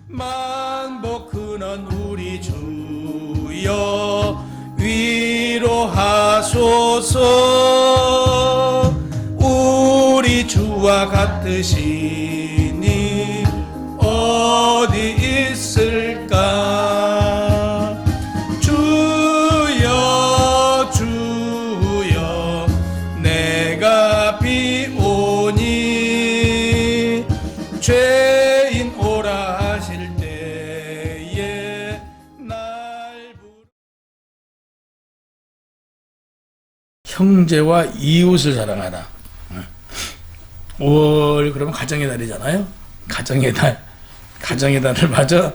만복하는 우리 주여 위로하소서. 우리 주와 같으시니 어디 있을까. 주여 주여 내가 비오니 죄인 오라 하실 때에 날 형제와 이웃을 사랑하라. 5월 그러면 가정의 달이잖아요. 가정의 달. 가정의 달을 맞아.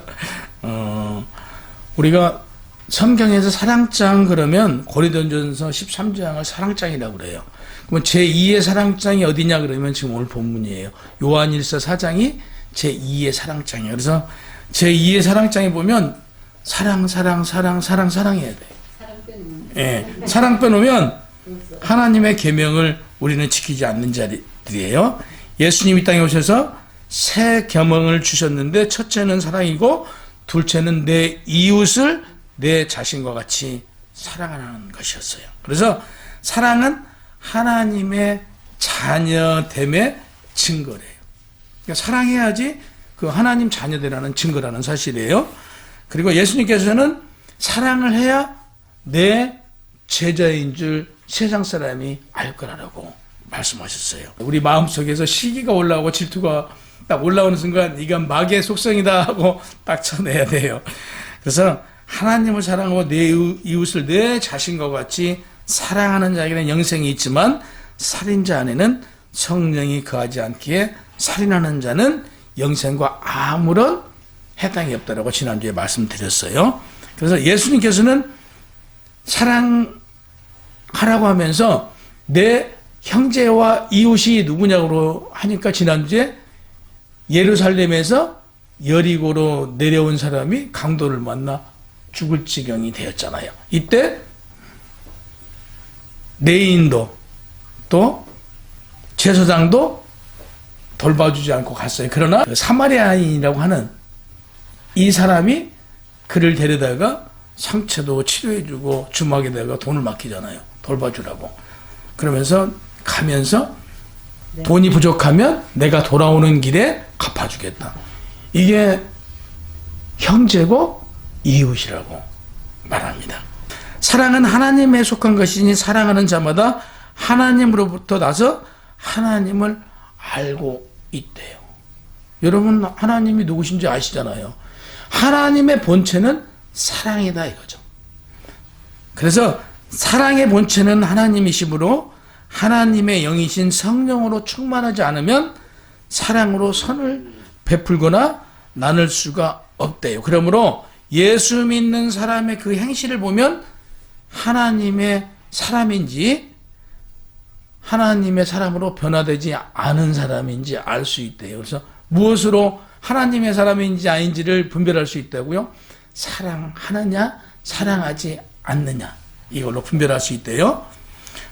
우리가 성경에서 사랑장 그러면 고린도전서 13장을 사랑장이라고 그래요. 그러면 제2의 사랑장이 어디냐 그러면 지금 오늘 본문이에요. 요한일서 4장이 제2의 사랑장이에요. 그래서 제2의 사랑장에 보면 사랑해야 돼요. 예, 사랑 빼놓으면 하나님의 계명을 우리는 지키지 않는 자들이에요. 예수님이 이 땅에 오셔서 새 계명을 주셨는데 첫째는 사랑이고 둘째는 내 이웃을 내 자신과 같이 사랑하는 것이었어요. 그래서 사랑은 하나님의 자녀됨의 증거래요. 그러니까 사랑해야지 그 하나님 자녀되라는 증거라는 사실이에요. 그리고 예수님께서는 사랑을 해야 내 제자인 줄 세상 사람이 알 거라고 말씀하셨어요. 우리 마음속에서 시기가 올라오고 질투가 딱 올라오는 순간 이건 마귀의 속성이다 하고 딱 쳐내야 돼요. 그래서 하나님을 사랑하고 내 이웃을 내 자신과 같이 사랑하는 자에게는 영생이 있지만 살인자 안에는 성령이 거하지 않기에 살인하는 자는 영생과 아무런 해당이 없다라고 지난주에 말씀드렸어요. 그래서 예수님께서는 사랑하라고 하면서 내 형제와 이웃이 누구냐고 하니까 지난주에 예루살렘에서 여리고로 내려온 사람이 강도를 만나 죽을 지경이 되었잖아요. 이때 레인도 또 제사장도 돌봐주지 않고 갔어요. 그러나 사마리아인이라고 하는 이 사람이 그를 데려다가 상처도 치료해주고 주막에다가 돈을 맡기잖아요. 돌봐주라고. 그러면서 가면서 돈이 부족하면 내가 돌아오는 길에 갚아주겠다. 이게 형제고 이웃이라고 말합니다. 사랑은 하나님에 속한 것이니 사랑하는 자마다 하나님으로부터 나서 하나님을 알고 있대요. 여러분 하나님이 누구신지 아시잖아요. 하나님의 본체는 사랑이다 이거죠. 그래서 사랑의 본체는 하나님이시므로 하나님의 영이신 성령으로 충만하지 않으면 사랑으로 선을 베풀거나 나눌 수가 없대요. 그러므로 예수 믿는 사람의 그 행실을 보면 하나님의 사람인지 하나님의 사람으로 변화되지 않은 사람인지 알 수 있대요. 그래서 무엇으로 하나님의 사람인지 아닌지를 분별할 수 있다고요? 사랑하느냐 사랑하지 않느냐 이걸로 분별할 수 있대요.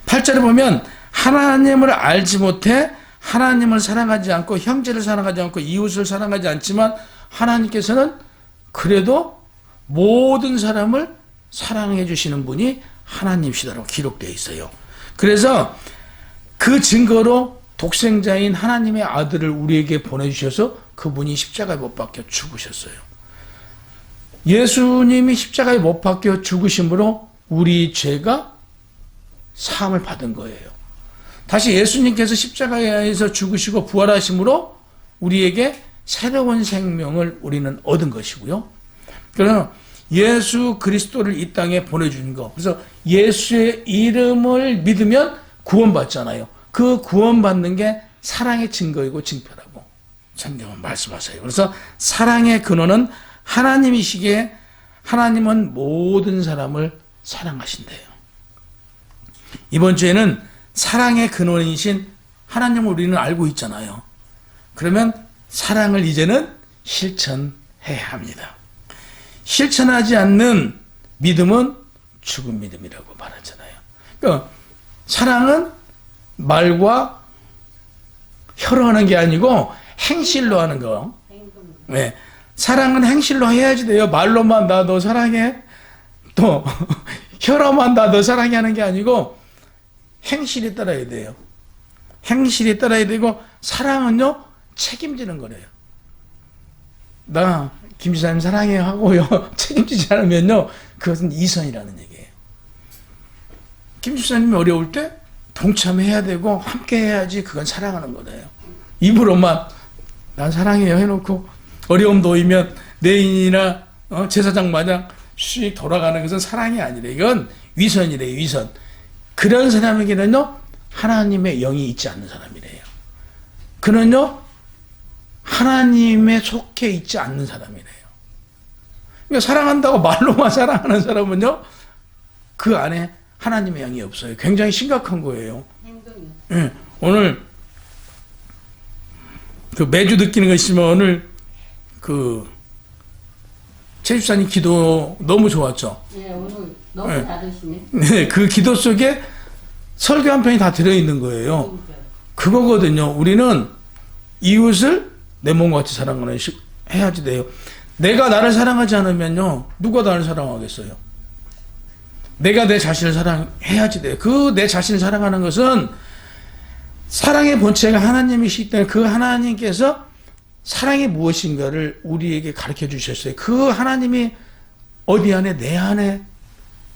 8절에 보면 하나님을 알지 못해 하나님을 사랑하지 않고 형제를 사랑하지 않고 이웃을 사랑하지 않지만 하나님께서는 그래도 모든 사람을 사랑해 주시는 분이 하나님이시다라고 기록되어 있어요. 그래서 그 증거로 독생자인 하나님의 아들을 우리에게 보내주셔서 그분이 십자가에 못 박혀 죽으셨어요. 예수님이 십자가에 못 박혀 죽으심으로 우리 죄가 사함을 받은 거예요. 다시 예수님께서 십자가에서 죽으시고 부활하심으로 우리에게 새로운 생명을 우리는 얻은 것이고요. 그러나 예수 그리스도를 이 땅에 보내준 거. 그래서 예수의 이름을 믿으면 구원받잖아요. 그 구원받는 게 사랑의 증거이고 징표라고 성경은 말씀하세요. 그래서 사랑의 근원은 하나님이시기에 하나님은 모든 사람을 사랑하신대요. 이번 주에는 사랑의 근원이신 하나님을 우리는 알고 있잖아요. 그러면 사랑을 이제는 실천해야 합니다. 실천하지 않는 믿음은 죽은 믿음이라고 말하잖아요. 그러니까 사랑은 말과 혀로 하는 게 아니고 행실로 하는 거. 네. 사랑은 행실로 해야지 돼요. 말로만 나 너 사랑해. 또 혀로만 나 너 사랑해 하는 게 아니고 행실이 따라야 돼요. 행실이 따라야 되고 사랑은요 책임지는 거래요. 나 김 지사님 사랑해 하고요 책임지지 않으면요 그것은 이선이라는 얘기예요. 김 지사님이 어려울 때 동참해야 되고 함께 해야지 그건 사랑하는 거예요. 입으로만 난 사랑해요 해놓고 어려움 놓이면 내인이나 제사장 마냥 씩 돌아가는 것은 사랑이 아니래. 이건 위선이래요. 위선. 그런 사람에게는요 하나님의 영이 있지 않는 사람이래요. 그는요 하나님에 속해 있지 않는 사람이래요. 그러니까 사랑한다고 말로만 사랑하는 사람은요 그 안에 하나님의 영이 없어요. 굉장히 심각한 거예요. 네, 오늘 그 매주 느끼는 거 있으면 오늘 그 최집사님 기도 너무 좋았죠. 네, 오늘 너무 네. 잘하시네. 네, 그 기도 속에 설교 한 편이 다 들어있는 거예요. 그거거든요. 우리는 이웃을 내 몸과 같이 사랑하는 해야지 돼요. 내가 나를 사랑하지 않으면요 누가 나를 사랑하겠어요? 내가 내 자신을 사랑해야지 돼요. 그 내 자신을 사랑하는 것은 사랑의 본체가 하나님이시기 때문에 그 하나님께서 사랑이 무엇인가를 우리에게 가르쳐 주셨어요. 그 하나님이 어디 안에 내 안에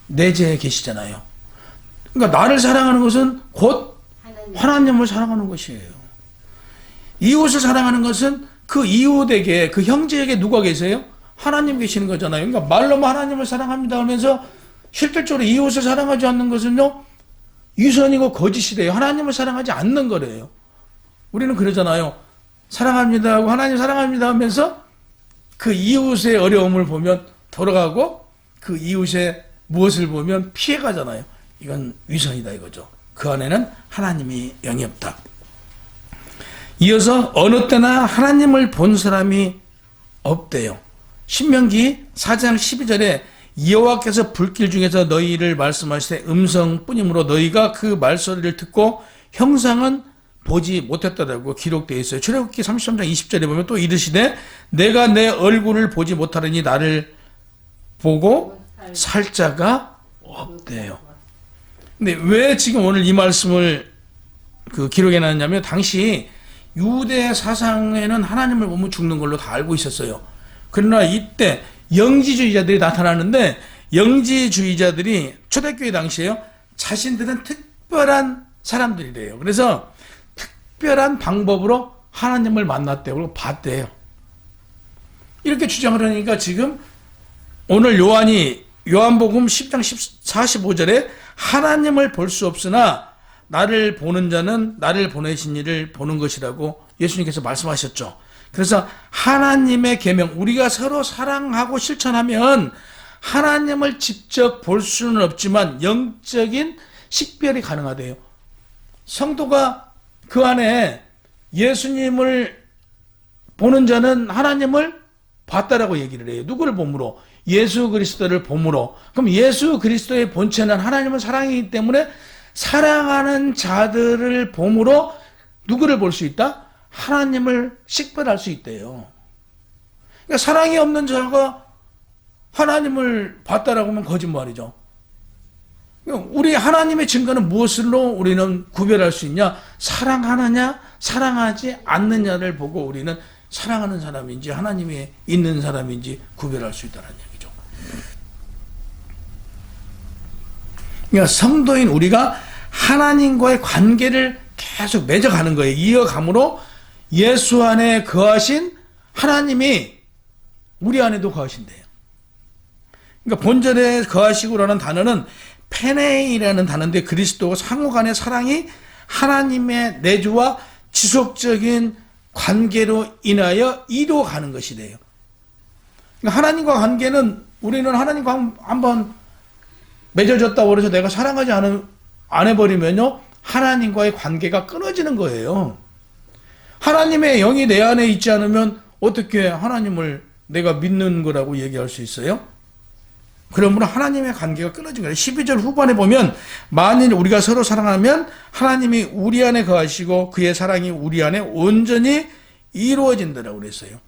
내재해 계시잖아요. 그러니까 나를 사랑하는 것은 곧 하나님을 사랑하는 것이에요. 이웃을 사랑하는 것은 그 이웃에게 그 형제에게 누가 계세요? 하나님 계시는 거잖아요. 그러니까 말로만 하나님을 사랑합니다 하면서 실질적으로 이웃을 사랑하지 않는 것은요 위선이고 거짓이래요. 하나님을 사랑하지 않는 거래요. 우리는 그러잖아요. 사랑합니다 하고 하나님 사랑합니다 하면서 그 이웃의 어려움을 보면 돌아가고 그 이웃의 무엇을 보면 피해가잖아요. 이건 위선이다 이거죠. 그 안에는 하나님이 영이 없다. 이어서 어느 때나 하나님을 본 사람이 없대요. 신명기 4장 12절에 여호와께서 불길 중에서 너희를 말씀하시되 음성뿐이므로 너희가 그 말소리를 듣고 형상은 보지 못했다라고 기록되어 있어요. 출애굽기 33장 20절에 보면 또 이르시되 내가 내 얼굴을 보지 못하려니 나를 보고 살 자가 없대요. 근데 왜 지금 오늘 이 말씀을 그 기록해 놨냐면 당시 유대 사상에는 하나님을 보면 죽는 걸로 다 알고 있었어요. 그러나 이때 영지주의자들이 나타나는데 영지주의자들이 초대교회 당시에요. 자신들은 특별한 사람들이래요. 그래서 특별한 방법으로 하나님을 만났대요. 그리고 봤대요. 이렇게 주장을 하니까 지금 오늘 요한복음 10장 45절에 하나님을 볼 수 없으나 나를 보는 자는 나를 보내신 이를 보는 것이라고 예수님께서 말씀하셨죠. 그래서 하나님의 계명, 우리가 서로 사랑하고 실천하면 하나님을 직접 볼 수는 없지만 영적인 식별이 가능하대요. 성도가 그 안에 예수님을 보는 자는 하나님을 봤다라고 얘기를 해요. 누구를 봄으로? 예수 그리스도를 봄으로. 그럼 예수 그리스도의 본체는 하나님은 사랑이기 때문에 사랑하는 자들을 봄으로 누구를 볼 수 있다? 하나님을 식별할 수 있대요. 그러니까 사랑이 없는 자가 하나님을 봤다라고 하면 거짓말이죠. 우리 하나님의 증거는 무엇으로 우리는 구별할 수 있냐? 사랑하느냐, 사랑하지 않느냐를 보고 우리는 사랑하는 사람인지 하나님이 있는 사람인지 구별할 수 있다는 얘기죠. 그러니까 성도인 우리가 하나님과의 관계를 계속 맺어가는 거예요. 이어감으로 예수 안에 거하신 하나님이 우리 안에도 거하신대요. 그러니까 본절에 거하시고라는 단어는 페네이라는 단어인데 그리스도와 상호 간의 사랑이 하나님의 내주와 지속적인 관계로 인하여 이루어가는 것이래요. 그러니까 하나님과 관계는 우리는 하나님과 한번 맺어졌다고 그래서 내가 사랑하지 안 해버리면요 하나님과의 관계가 끊어지는 거예요. 하나님의 영이 내 안에 있지 않으면 어떻게 하나님을 내가 믿는 거라고 얘기할 수 있어요? 그러므로 하나님의 관계가 끊어진 거예요. 12절 후반에 보면 만일 우리가 서로 사랑하면 하나님이 우리 안에 거하시고 그의 사랑이 우리 안에 온전히 이루어진다라고 그랬어요.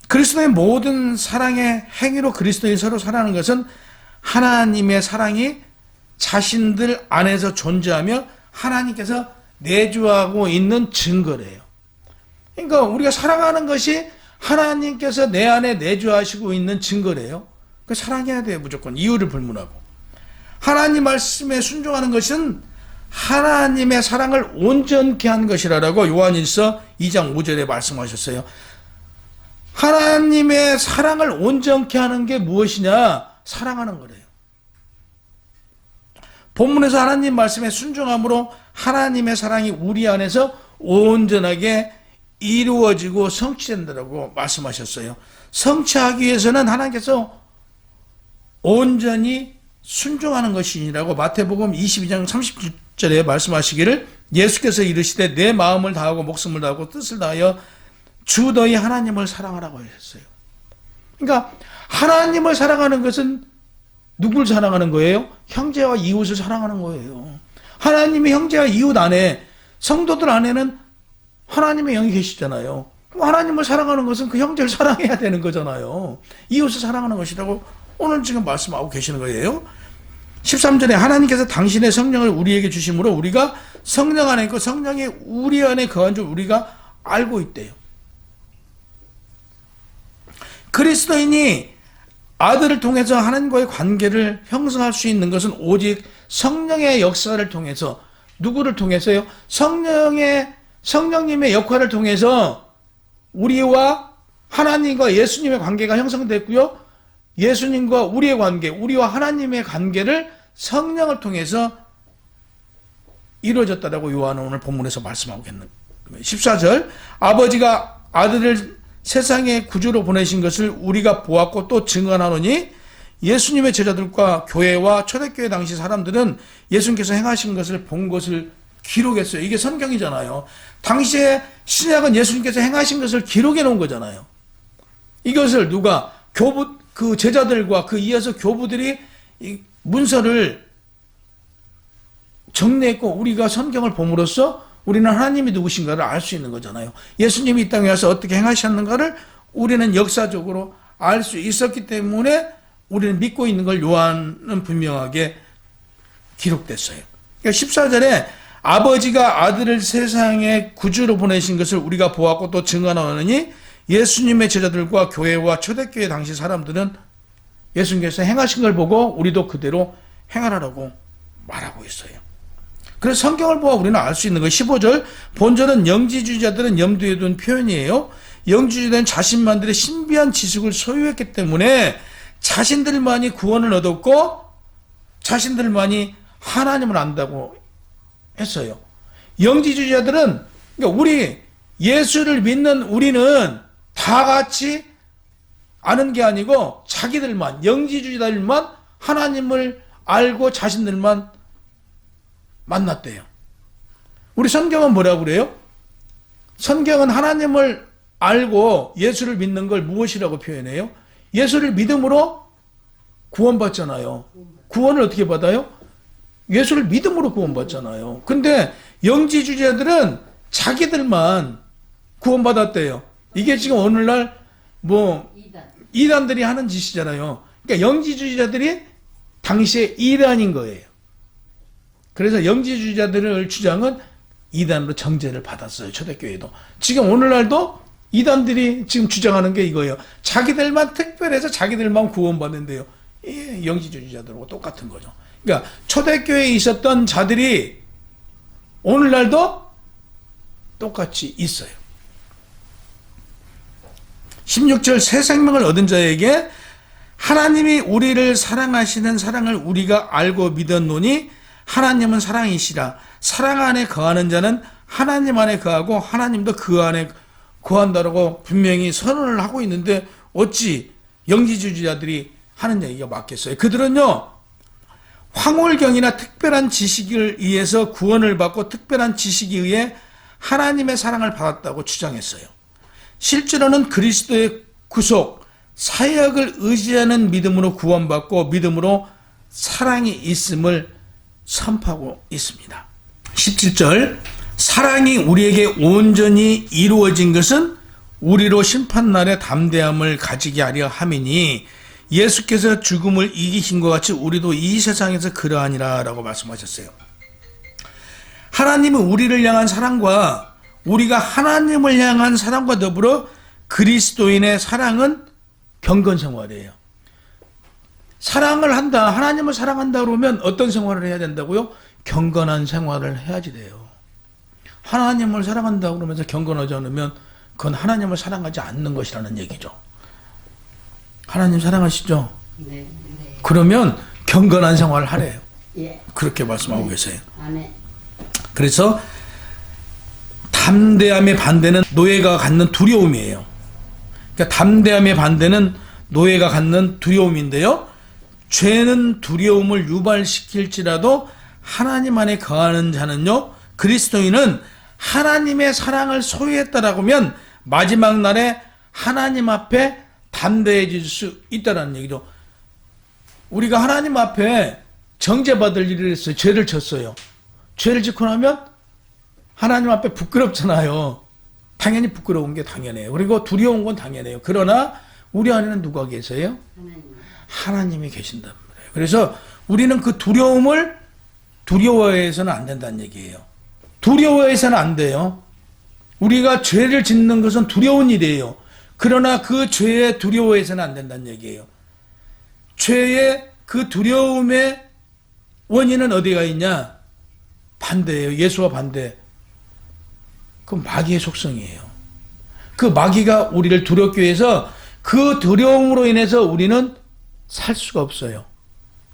그리스도의 모든 사랑의 행위로 그리스도인이 서로 사랑하는 것은 하나님의 사랑이 자신들 안에서 존재하며 하나님께서 내주하고 있는 증거래요. 그러니까 우리가 사랑하는 것이 하나님께서 내 안에 내주하시고 있는 증거래요. 그 사랑해야 돼요. 무조건 이유를 불문하고. 하나님 말씀에 순종하는 것은 하나님의 사랑을 온전케 한 것이라고 요한일서 2장 5절에 말씀하셨어요. 하나님의 사랑을 온전케 하는 게 무엇이냐? 사랑하는 거래요. 본문에서 하나님 말씀에 순종함으로 하나님의 사랑이 우리 안에서 온전하게 이루어지고 성취된다고 말씀하셨어요. 성취하기 위해서는 하나님께서 온전히 순종하는 것이니라고 마태복음 22장 37절에 말씀하시기를 예수께서 이르시되 내 마음을 다하고 목숨을 다하고 뜻을 다하여 주 너희 하나님을 사랑하라고 하셨어요. 그러니까 하나님을 사랑하는 것은 누굴 사랑하는 거예요? 형제와 이웃을 사랑하는 거예요. 하나님의 형제와 이웃 안에, 성도들 안에는 하나님의 영이 계시잖아요. 하나님을 사랑하는 것은 그 형제를 사랑해야 되는 거잖아요. 이웃을 사랑하는 것이라고 오늘 지금 말씀하고 계시는 거예요. 13절에 하나님께서 당신의 성령을 우리에게 주심으로 우리가 성령 안에 있고 성령이 우리 안에 거한 줄 우리가 알고 있대요. 그리스도인이 아들을 통해서 하나님과의 관계를 형성할 수 있는 것은 오직 성령의 역사를 통해서, 누구를 통해서요? 성령님의 역할을 통해서 우리와 하나님과 예수님의 관계가 형성됐고요. 예수님과 우리의 관계, 우리와 하나님의 관계를 성령을 통해서 이루어졌다라고 요한은 오늘 본문에서 말씀하고 있는 거예요. 14절, 아버지가 아들을 세상의 구주로 보내신 것을 우리가 보았고 또 증언하노니 예수님의 제자들과 교회와 초대교회 당시 사람들은 예수님께서 행하신 것을 본 것을 기록했어요. 이게 성경이잖아요. 당시에 신약은 예수님께서 행하신 것을 기록해 놓은 거잖아요. 이것을 누가 그 제자들과 그 이어서 교부들이 이 문서를 정리했고 우리가 성경을 봄으로써 우리는 하나님이 누구신가를 알 수 있는 거잖아요. 예수님이 이 땅에 와서 어떻게 행하셨는가를 우리는 역사적으로 알 수 있었기 때문에 우리는 믿고 있는 걸 요한은 분명하게 기록됐어요. 그러니까 14절에 아버지가 아들을 세상에 구주로 보내신 것을 우리가 보았고 또 증언하노니 예수님의 제자들과 교회와 초대교회 당시 사람들은 예수님께서 행하신 걸 보고 우리도 그대로 행하라고 말하고 있어요. 그래서 성경을 보아 우리는 알 수 있는 거예요. 15절, 본절은 영지주의자들은 염두에 둔 표현이에요. 영지주의자는 자신만들의 신비한 지식을 소유했기 때문에 자신들만이 구원을 얻었고 자신들만이 하나님을 안다고 했어요. 영지주의자들은, 그러니까 우리 예수를 믿는 우리는 다 같이 아는 게 아니고 자기들만, 영지주의자들만 하나님을 알고 자신들만 만났대요. 우리 성경은 뭐라고 그래요? 성경은 하나님을 알고 예수를 믿는 걸 무엇이라고 표현해요? 예수를 믿음으로 구원받잖아요. 구원을 어떻게 받아요? 예수를 믿음으로 구원받잖아요. 근데 영지주의자들은 자기들만 구원받았대요. 이게 지금 오늘날 이단들이 하는 짓이잖아요. 그러니까 영지주의자들이 당시에 이단인 거예요. 그래서 영지주의자들의 주장은 이단으로 정죄를 받았어요. 초대교회도. 지금 오늘날도 이단들이 지금 주장하는 게 이거예요. 자기들만 특별해서 자기들만 구원받는데요. 영지주의자들하고 똑같은 거죠. 그러니까 초대교회에 있었던 자들이 오늘날도 똑같이 있어요. 16절, 새 생명을 얻은 자에게 하나님이 우리를 사랑하시는 사랑을 우리가 알고 믿었노니 하나님은 사랑이시라. 사랑 안에 거하는 자는 하나님 안에 거하고 하나님도 그 안에 거한다라고 분명히 선언을 하고 있는데 어찌 영지주의자들이 하는 얘기가 맞겠어요? 그들은요, 황홀경이나 특별한 지식을 의해서 구원을 받고 특별한 지식에 의해 하나님의 사랑을 받았다고 주장했어요. 실제로는 그리스도의 구속, 사역을 의지하는 믿음으로 구원받고 믿음으로 사랑이 있음을 선포하고 있습니다. 17절, 사랑이 우리에게 온전히 이루어진 것은 우리로 심판날에 담대함을 가지게 하려 함이니 예수께서 죽음을 이기신 것 같이 우리도 이 세상에서 그러하니라 라고 말씀하셨어요. 하나님은 우리를 향한 사랑과 우리가 하나님을 향한 사랑과 더불어 그리스도인의 사랑은 경건생활이에요. 사랑을 한다, 하나님을 사랑한다 그러면 어떤 생활을 해야 된다고요? 경건한 생활을 해야지 돼요. 하나님을 사랑한다 그러면서 경건하지 않으면 그건 하나님을 사랑하지 않는 것이라는 얘기죠. 하나님 사랑하시죠? 네. 그러면 경건한 생활을 하래요. 예. 그렇게 말씀하고 계세요. 아멘. 그래서 담대함의 반대는 노예가 갖는 두려움이에요. 그러니까 담대함의 반대는 노예가 갖는 두려움인데요. 죄는 두려움을 유발시킬지라도 하나님 안에 거하는 자는요, 그리스도인은 하나님의 사랑을 소유했다라고 하면 마지막 날에 하나님 앞에 담대해질 수 있다는 얘기죠. 우리가 하나님 앞에 정죄받을 일을 했어요. 죄를 졌어요. 죄를 짓고 나면 하나님 앞에 부끄럽잖아요. 당연히 부끄러운 게 당연해요. 그리고 두려운 건 당연해요. 그러나 우리 안에는 누가 계세요? 하나님이 계신단 말이에요. 그래서 우리는 그 두려움을 두려워해서는 안 된다는 얘기예요. 두려워해서는 안 돼요. 우리가 죄를 짓는 것은 두려운 일이에요. 그러나 그 죄에 두려워해서는 안 된다는 얘기예요. 죄의 그 두려움의 원인은 어디가 있냐? 반대예요. 예수와 반대. 그 마귀의 속성이에요. 그 마귀가 우리를 두렵게 해서 그 두려움으로 인해서 우리는 살 수가 없어요.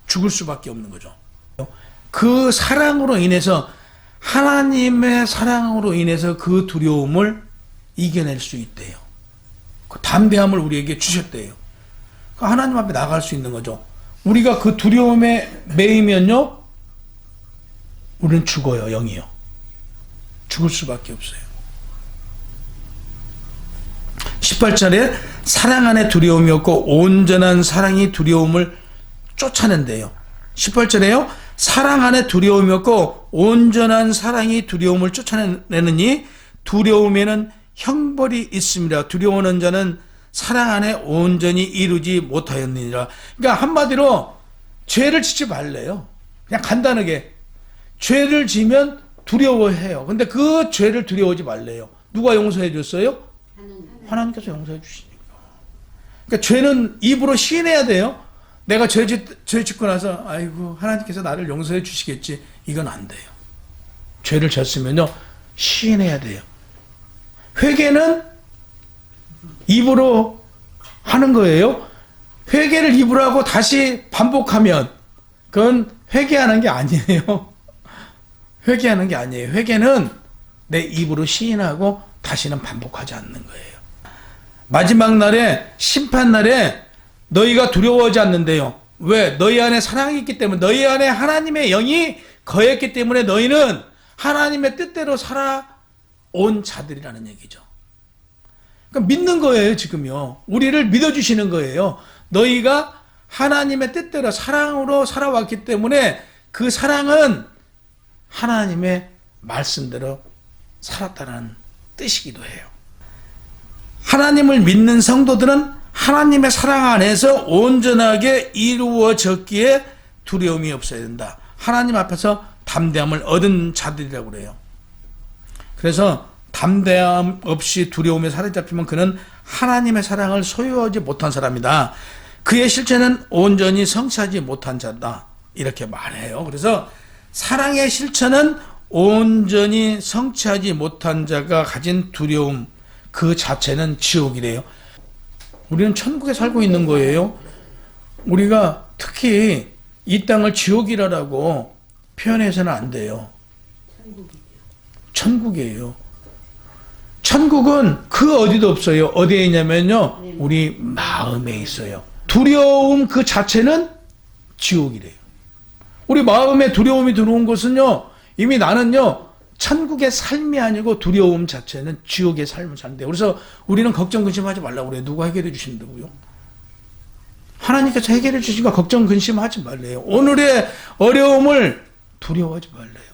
죽을 수밖에 없는 거죠. 그 사랑으로 인해서, 하나님의 사랑으로 인해서 그 두려움을 이겨낼 수 있대요. 그 담대함을 우리에게 주셨대요. 하나님 앞에 나갈 수 있는 거죠. 우리가 그 두려움에 매이면요, 우리는 죽어요. 영이요. 죽을 수밖에 없어요. 18절에 사랑 안에 두려움이 없고 온전한 사랑이 두려움을 쫓아낸대요. 18절에요. 사랑 안에 두려움이 없고 온전한 사랑이 두려움을 쫓아내느니 두려움에는 형벌이 있습니다. 두려워하는 자는 사랑 안에 온전히 이루지 못하였느니라. 그러니까 한마디로 죄를 짓지 말래요. 그냥 간단하게. 죄를 지면 두려워해요. 근데 그 죄를 두려워하지 말래요. 누가 용서해 줬어요? 하나님께서 용서해 주시니까. 그러니까 죄는 입으로 시인해야 돼요. 내가 죄 짓고 나서 아이고 하나님께서 나를 용서해 주시겠지. 이건 안 돼요. 죄를 졌으면요, 시인해야 돼요. 회개는 입으로 하는 거예요. 회개를 입으로 하고 다시 반복하면 그건 회개하는 게 아니에요. 회개하는 게 아니에요. 회개는 내 입으로 시인하고 다시는 반복하지 않는 거예요. 마지막 날에, 심판날에 너희가 두려워하지 않는데요. 왜? 너희 안에 사랑이 있기 때문에, 너희 안에 하나님의 영이 거했기 때문에 너희는 하나님의 뜻대로 살아온 자들이라는 얘기죠. 그러니까 믿는 거예요, 지금요. 우리를 믿어주시는 거예요. 너희가 하나님의 뜻대로 사랑으로 살아왔기 때문에 그 사랑은 하나님의 말씀대로 살았다는 뜻이기도 해요. 하나님을 믿는 성도들은 하나님의 사랑 안에서 온전하게 이루어졌기에 두려움이 없어야 된다. 하나님 앞에서 담대함을 얻은 자들이라고 그래요. 그래서 담대함 없이 두려움에 사로잡히면 그는 하나님의 사랑을 소유하지 못한 사람이다. 그의 실체는 온전히 성취하지 못한 자다. 이렇게 말해요. 그래서 사랑의 실체는 온전히 성취하지 못한 자가 가진 두려움, 그 자체는 지옥이래요. 우리는 천국에 살고 있는 거예요. 우리가 특히 이 땅을 지옥이라고 표현해서는 안 돼요. 천국이에요. 천국은 그 어디도 없어요. 어디에 있냐면요, 우리 마음에 있어요. 두려움 그 자체는 지옥이래요. 우리 마음에 두려움이 들어온 것은요, 이미 나는요, 천국의 삶이 아니고 두려움 자체는 지옥의 삶을 사는데, 그래서 우리는 걱정 근심하지 말라고 그래요. 누가 해결해 주신다고요? 하나님께서 해결해 주시니까 걱정 근심하지 말래요. 오늘의 어려움을 두려워하지 말래요.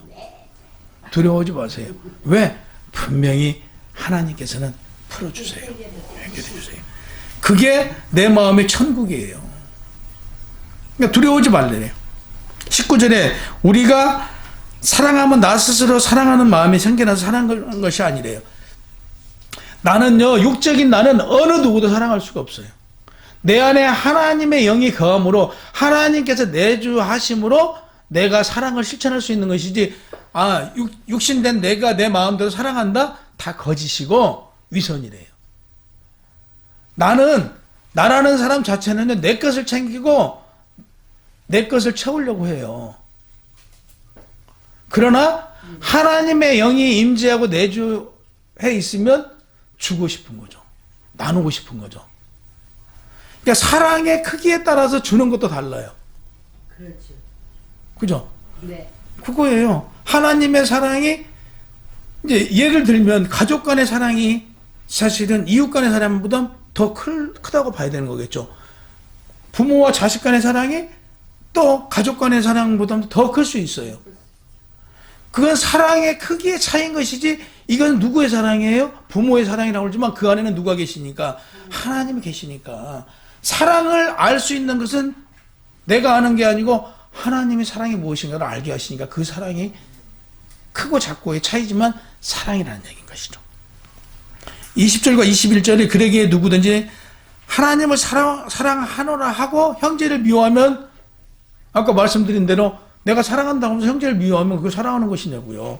두려워하지 마세요. 왜? 분명히 하나님께서는 풀어주세요. 해결해 주세요. 그게 내 마음의 천국이에요. 그러니까 두려워하지 말래요. 19절에 우리가 사랑하면 나 스스로 사랑하는 마음이 생겨나서 사랑하는 것이 아니래요. 나는요, 육적인 나는 어느 누구도 사랑할 수가 없어요. 내 안에 하나님의 영이 거함으로 하나님께서 내주하심으로 내가 사랑을 실천할 수 있는 것이지, 육신된 내가 내 마음대로 사랑한다? 다 거짓이고 위선이래요. 나라는 사람 자체는 내 것을 챙기고 내 것을 채우려고 해요. 그러나 하나님의 영이 임재하고 내주해 있으면 주고 싶은 거죠. 나누고 싶은 거죠. 그러니까 사랑의 크기에 따라서 주는 것도 달라요. 그렇죠. 그죠? 네. 그거예요. 하나님의 사랑이, 이제 예를 들면 가족 간의 사랑이 사실은 이웃 간의 사랑보다 더 크다고 봐야 되는 거겠죠. 부모와 자식 간의 사랑이 또 가족 간의 사랑보다 더 클 수 있어요. 그건 사랑의 크기의 차이인 것이지, 이건 누구의 사랑이에요? 부모의 사랑이라고 그러지만 그 안에는 누가 계시니까? 하나님이 계시니까. 사랑을 알 수 있는 것은 내가 아는 게 아니고 하나님의 사랑이 무엇인가를 알게 하시니까 그 사랑이 크고 작고의 차이지만 사랑이라는 얘기인 것이죠. 20절과 21절에 그러기에 누구든지 하나님을 사랑하노라 하고 형제를 미워하면, 아까 말씀드린 대로 내가 사랑한다고 하면서 형제를 미워하면 그거 사랑하는 것이냐고요.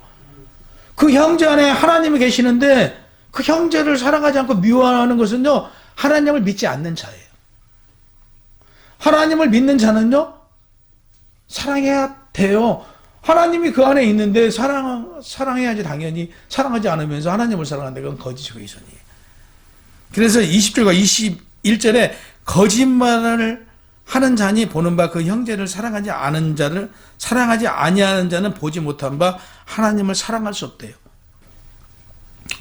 그 형제 안에 하나님이 계시는데 그 형제를 사랑하지 않고 미워하는 것은요, 하나님을 믿지 않는 자예요. 하나님을 믿는 자는요, 사랑해야 돼요. 하나님이 그 안에 있는데 사랑해야지. 당연히 사랑하지 않으면서 하나님을 사랑한다. 그건 거짓이고 위선이에요. 그래서 20절과 21절에 거짓말을 하는 자니 보는 바 그 형제를 사랑하지 않은 자를 사랑하지 아니하는 자는 보지 못한 바 하나님을 사랑할 수 없대요.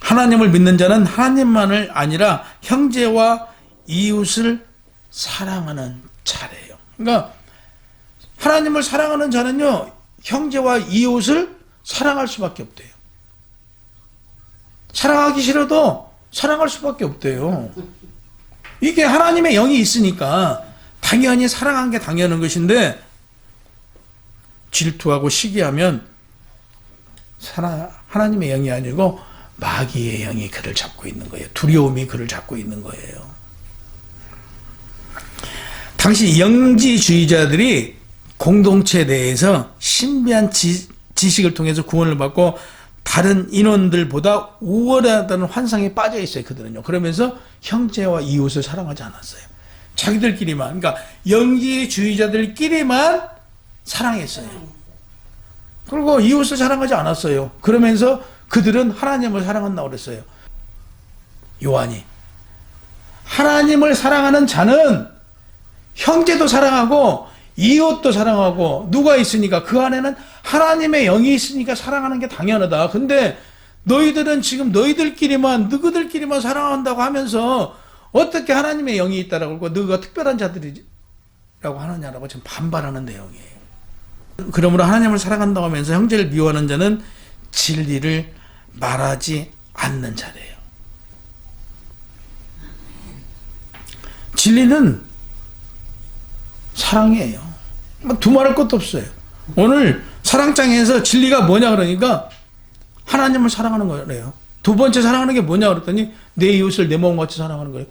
하나님을 믿는 자는 하나님만을 아니라 형제와 이웃을 사랑하는 자래요. 그러니까 하나님을 사랑하는 자는요, 형제와 이웃을 사랑할 수밖에 없대요. 사랑하기 싫어도 사랑할 수밖에 없대요. 이게 하나님의 영이 있으니까 당연히 사랑한 게 당연한 것인데, 질투하고 시기하면 하나님의 영이 아니고 마귀의 영이 그를 잡고 있는 거예요. 두려움이 그를 잡고 있는 거예요. 당시 영지주의자들이 공동체 내에서 신비한 지식을 통해서 구원을 받고 다른 인원들보다 우월하다는 환상에 빠져 있어요. 그들은요. 그러면서 형제와 이웃을 사랑하지 않았어요. 자기들끼리만, 그러니까 영지주의자들끼리만 사랑했어요. 그리고 이웃을 사랑하지 않았어요. 그러면서 그들은 하나님을 사랑한다고 그랬어요. 요한이, 하나님을 사랑하는 자는 형제도 사랑하고 이웃도 사랑하고, 누가 있으니까? 그 안에는 하나님의 영이 있으니까 사랑하는 게 당연하다. 근데 너희들은 지금 너희들끼리만, 누구들끼리만 사랑한다고 하면서 어떻게 하나님의 영이 있다라고 그러고 너희가 특별한 자들이라고 하느냐라고 지금 반발하는 내용이에요. 그러므로 하나님을 사랑한다고 하면서 형제를 미워하는 자는 진리를 말하지 않는 자래요. 진리는 사랑이에요. 두말할 것도 없어요. 오늘 사랑장에서 진리가 뭐냐 그러니까 하나님을 사랑하는 거래요. 두 번째 사랑하는 게 뭐냐 그랬더니 내 이웃을 내 몸같이 사랑하는 거예요.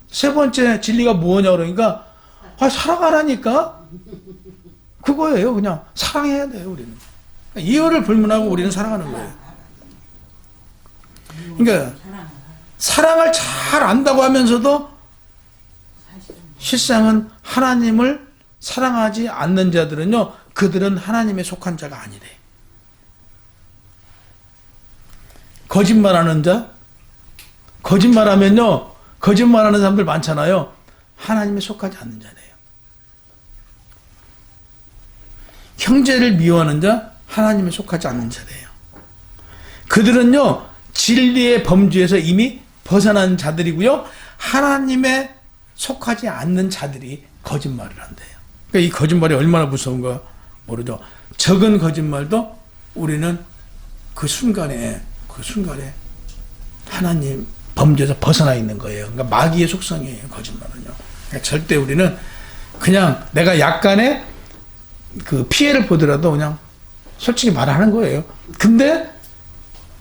세 번째 진리가 뭐냐 그러니까 사랑하라니까 그거예요. 그냥 사랑해야 돼요. 우리는 이유를 불문하고 우리는 사랑하는 거예요. 그러니까 사랑을 잘 안다고 하면서도 실상은 하나님을 사랑하지 않는 자들은요, 그들은 하나님에 속한 자가 아니래. 거짓말하는 자, 거짓말하면요, 거짓말하는 사람들 많잖아요. 하나님에 속하지 않는 자래요. 형제를 미워하는 자, 하나님에 속하지 않는 자래요. 그들은요, 진리의 범주에서 이미 벗어난 자들이고요, 하나님에 속하지 않는 자들이 거짓말을 한대요. 그러니까 이 거짓말이 얼마나 무서운가 모르죠. 적은 거짓말도 우리는 그 순간에 하나님 범죄에서 벗어나 있는 거예요. 그러니까 마귀의 속성이에요, 거짓말은요. 그러니까 절대 우리는 그냥 내가 약간의 그 피해를 보더라도 그냥 솔직히 말하는 거예요. 근데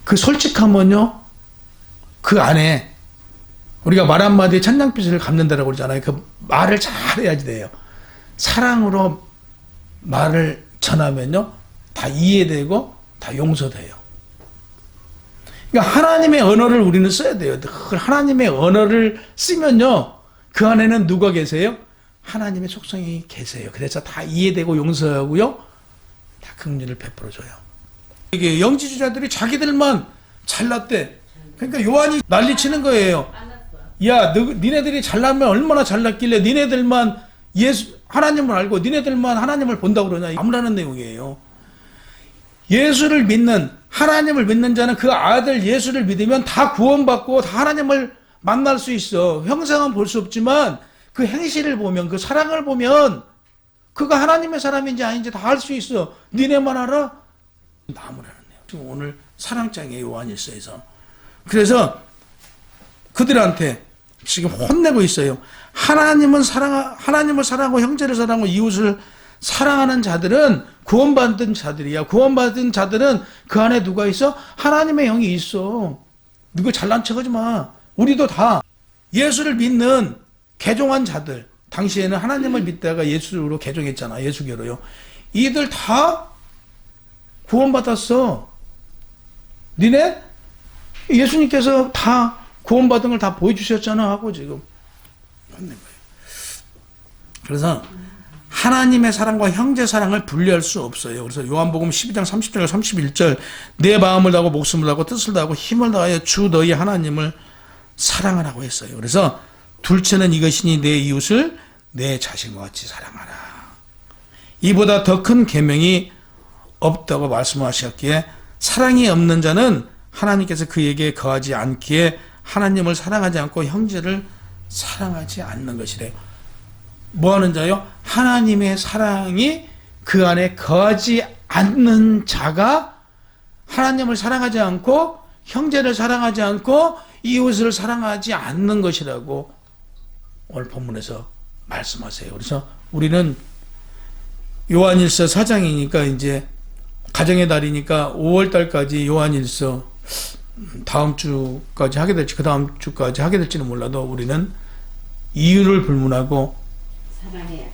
그 솔직함은요, 그 안에 우리가 말 한마디에 천냥빚을 갚는다라고 그러잖아요. 그 말을 잘해야지 돼요. 사랑으로 말을 전하면요, 다 이해되고 다 용서돼요. 그러니까 하나님의 언어를 우리는 써야 돼요. 하나님의 언어를 쓰면요, 그 안에는 누가 계세요? 하나님의 속성이 계세요. 그래서 다 이해되고 용서하고요, 다 긍휼을 베풀어줘요. 이게 영지주자들이 자기들만 잘났대. 그러니까 요한이 난리치는 거예요. 야, 니네들이 잘나면 얼마나 잘났길래 니네들만 하나님을 알고 니네들만 하나님을 본다고 그러냐. 아무라는 내용이에요. 예수를 믿는, 하나님을 믿는 자는 그 아들 예수를 믿으면 다 구원받고 다 하나님을 만날 수 있어. 형상은 볼 수 없지만 그 행실을 보면, 그 사랑을 보면 그가 하나님의 사람인지 아닌지 다 알 수 있어. 니네만 알아? 나무라는 내용. 지금 오늘 사랑장이에요, 요한일서에서. 그래서 그들한테 지금 혼내고 있어요. 하나님을 사랑하고 형제를 사랑하고 이웃을 사랑하는 자들은 구원받은 자들이야. 구원받은 자들은 그 안에 누가 있어? 하나님의 영이 있어. 누구 잘난 척하지 마. 우리도 다 예수를 믿는 개종한 자들, 당시에는 하나님을 믿다가 예수로 개종했잖아. 예수교로요. 이들 다 구원받았어. 니네 예수님께서 다 구원받은 걸 다 보여주셨잖아 하고 지금 혼낸 거예요. 그래서 하나님의 사랑과 형제 사랑을 분리할 수 없어요. 그래서 요한복음 12장 30절 31절 내 마음을 다하고 목숨을 다하고 뜻을 다하고 힘을 다하여 주 너희 하나님을 사랑하라고 했어요. 그래서 둘째는 이것이니 내 이웃을 내 자신과 같이 사랑하라. 이보다 더 큰 계명이 없다고 말씀하셨기에 사랑이 없는 자는 하나님께서 그에게 거하지 않기에 하나님을 사랑하지 않고 형제를 사랑하지 않는 것이래요. 뭐 하는 자요? 하나님의 사랑이 그 안에 거하지 않는 자가 하나님을 사랑하지 않고 형제를 사랑하지 않고 이웃을 사랑하지 않는 것이라고 오늘 본문에서 말씀하세요. 그래서 우리는 요한일서 4장이니까 이제 가정의 달이니까 5월 달까지 요한일서 다음 주까지 하게 될지 그 다음 주까지 하게 될지는 몰라도 우리는 이유를 불문하고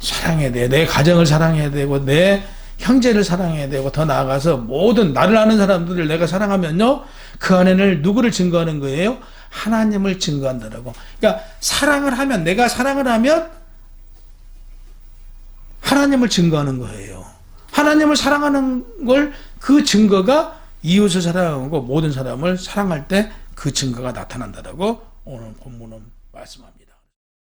사랑해야 돼. 내 가정을 사랑해야 되고 내 형제를 사랑해야 되고 더 나아가서 모든 나를 아는 사람들을 내가 사랑하면요, 그 안에는 누구를 증거하는 거예요? 하나님을 증거한다라고. 그러니까 사랑을 하면, 내가 사랑을 하면 하나님을 증거하는 거예요. 하나님을 사랑하는 걸, 그 증거가 이웃을 사랑하고 모든 사람을 사랑할 때 그 증거가 나타난다라고 오늘 본문은 말씀합니다.